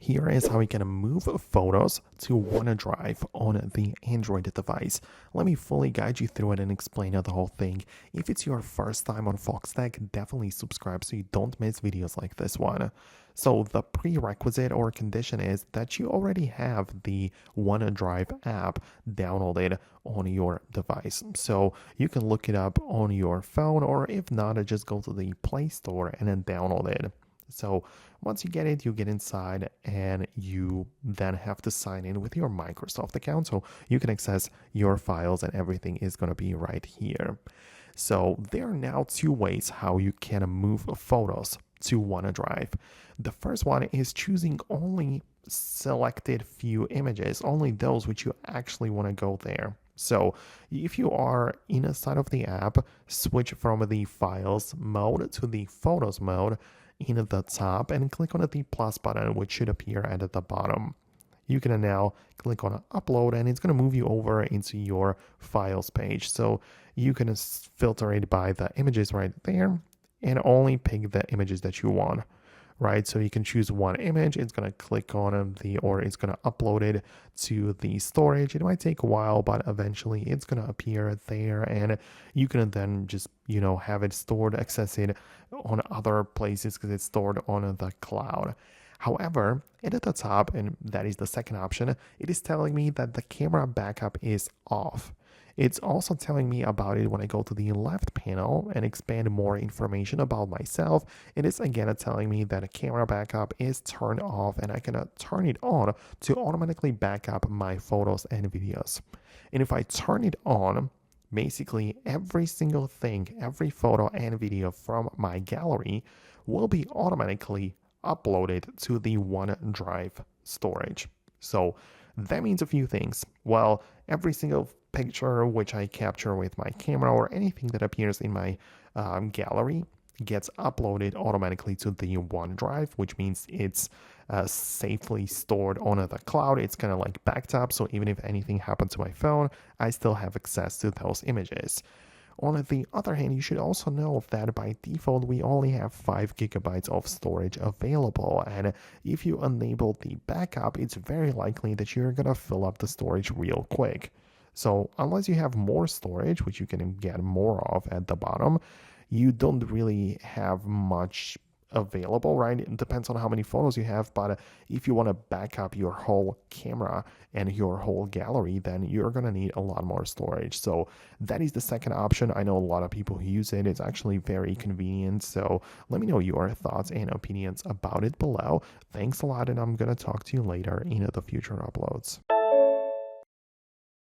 Here is how we can move photos to OneDrive on the Android device. Let me fully guide you through it and explain the whole thing. If it's your first time on Foxtecc, definitely subscribe so you don't miss videos like this one. So the prerequisite or condition is that you already have the OneDrive app downloaded on your device. So you can look it up on your phone, or if not, just go to the Play Store and then download it. So once you get it, you get inside and you then have to sign in with your Microsoft account so you can access your files and everything is going to be right here. So there are now two ways how you can move photos to OneDrive. The first one is choosing only selected few images, only those which you actually want to go there. So if you are inside of the app, switch from the files mode to the photos mode in the top and click on the plus button, which should appear at the bottom. You can now click on upload and it's going to move you over into your files page. So you can filter it by the images right there and only pick the images that you want. Right, so you can choose one image, it's going to click on or it's going to upload it to the storage. It might take a while, but eventually it's going to appear there and you can then just, have it stored, access it on other places because it's stored on the cloud. However, at the top, and that is the second option, it is telling me that the camera backup is off. It's also telling me about it when I go to the left panel and expand more information about myself. It is again telling me that a camera backup is turned off and I can turn it on to automatically back up my photos and videos. And if I turn it on, basically every single thing, every photo and video from my gallery will be automatically uploaded to the OneDrive storage. So that means a few things. Well, every single picture which I capture with my camera or anything that appears in my gallery gets uploaded automatically to the OneDrive, which means it's safely stored on the cloud. It's kind of like backed up, so even if anything happened to my phone, I still have access to those images. On the other hand, you should also know that by default, we only have 5 gigabytes of storage available. And if you enable the backup, it's very likely that you're going to fill up the storage real quick. So unless you have more storage, which you can get more of at the bottom, you don't really have much available, right? It depends on how many photos you have, but if you want to back up your whole camera and your whole gallery, then you're going to need a lot more storage. So that is the second option. I know a lot of people who use it. It's actually very convenient. So let me know your thoughts and opinions about it below. Thanks a lot, and I'm going to talk to you later in the future uploads.